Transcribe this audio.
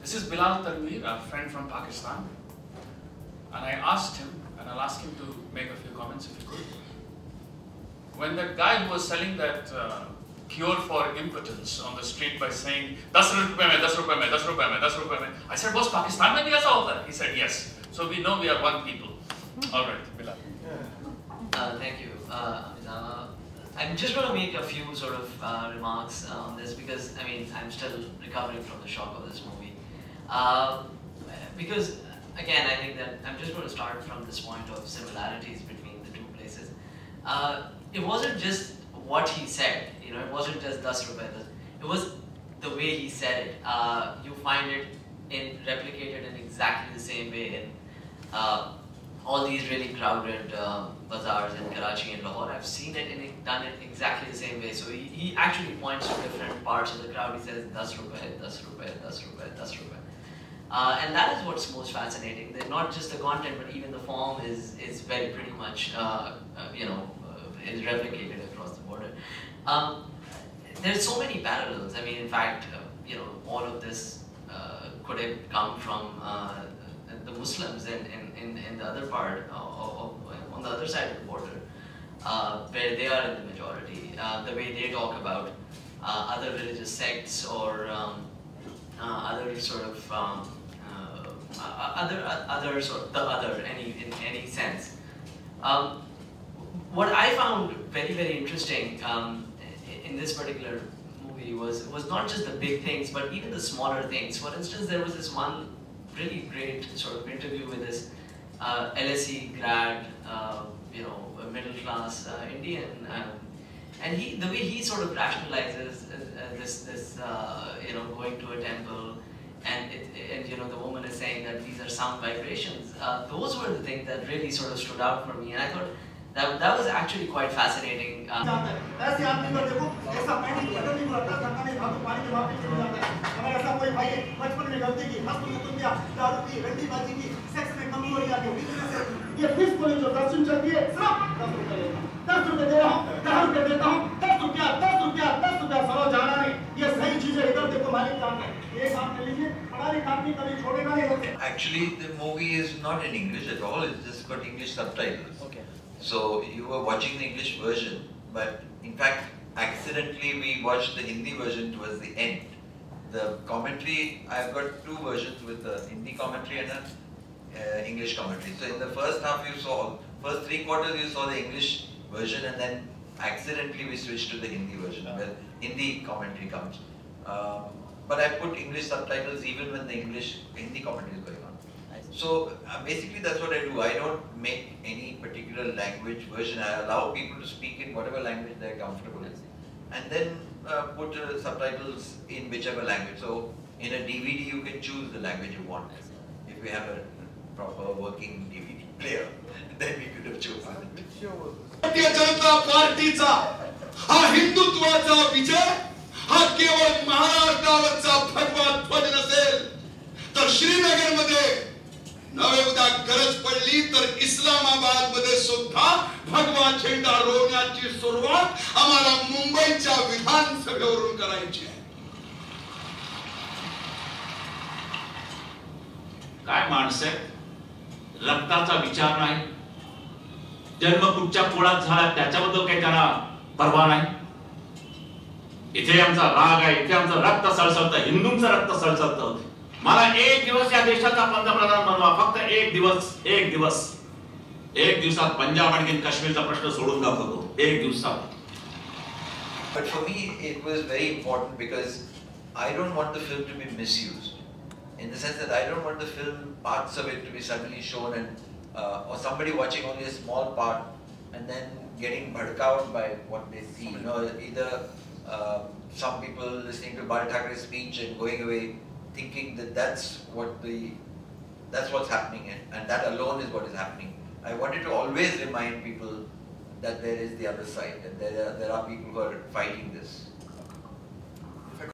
This is Bilal Tanweer, a friend from Pakistan. And I asked him, and I'll ask him to make a few comments if he could. When that guy who was selling that cure for impotence on the street by saying, 10 rupees mein, 10 rupees mein, 10 rupees mein, 10 rupees mein. I said, was Pakistan mein bhi aisa hota hai? He said, yes. So we know we are one people. All right, Bilal. Thank you, Amitava. I'm just going to make a few sort of remarks on this because, I mean, I'm still recovering from the shock of this movie. Because, again, I think that I'm just going to start from this point of similarities between the two places. It wasn't just what he said, you know, it wasn't just 10 rupees. It was the way he said it. You find it replicated in exactly the same way in all these really crowded bazaars in Karachi and Lahore. I've seen it done it exactly the same way. So he actually points to different parts of the crowd. He says 10 rupees, 10 rupees, 10 rupees, 10 rupees. And that is what's most fascinating. That not just the content, but even the form is very pretty much is replicated across the border. There's so many parallels. I mean, in fact, all of this could have come from the Muslims in the other part on the other side of the border, where they are in the majority. The way they talk about other religious sects or other sort of in any sense. What I found very, very interesting in this particular movie was not just the big things, but even the smaller things. For instance, there was this one really great sort of interview with this LSE grad, middle class Indian, and the way he sort of rationalizes this going to a temple, and the woman is saying that these are sound vibrations. Those were the things that really sort of stood out for me, and I thought that was actually quite fascinating. Actually, the movie is not in English at all, it's just got English subtitles. Okay. So you were watching the English version, but in fact, accidentally we watched the Hindi version towards the end. The commentary, I've got two versions with the Hindi commentary and an English commentary. So in the first half you saw, first 3/4 you saw the English version, and then accidentally we switched to the Hindi version where Hindi commentary comes. But I put English subtitles even when the Hindi commentary is going on. So basically that's what I do. I don't make any particular language version. I allow people to speak in whatever language they're comfortable in. And then put subtitles in whichever language. So in a DVD you can choose the language you want. If we have a proper working DVD player, then we could have chosen it. Bharatiya Janata पार्टीचा हा हिंदुत्वाचा विजय हा केवळ महाराष्ट्रावरचा भगवा ध्वज नसेल तर श्रीनगरमध्ये नवे उद्या गरज पडली तर इस्लामाबाद मध्ये सुद्धा भगवा झेंडा रोवण्याची सुरुवात आम्हाला मुंबईच्या विधानसभेवरून करायची आहे. काय माणसे रक्ताचा विचार नाही, जन्म कुठच्या कुळात झाला त्याच्याबद्दल काही त्यांना पर्वा नाही. इथे आमचा राग आहे, इथे आमचं रक्त सळसळतं, हिंदूंचं रक्त सळसळतं. मला एक दिवस या देशाचा पंतप्रधान बनवा, फक्त एक दिवसात पंजाब आणि काश्मीरचा प्रश्न सोडून दाखवतो, एक दिवसात. But for me it was very important because I don't want the film to be misused. In the sense that I don't want the film, parts of it to be suddenly shown and or somebody watching only a small part and then getting bhadked out by what they see. You know, either some people listening to Bal Thackeray's speech and going away thinking that that's what's happening, and that alone is what is happening. I wanted to always remind people that there is the other side, and there are people who are fighting this.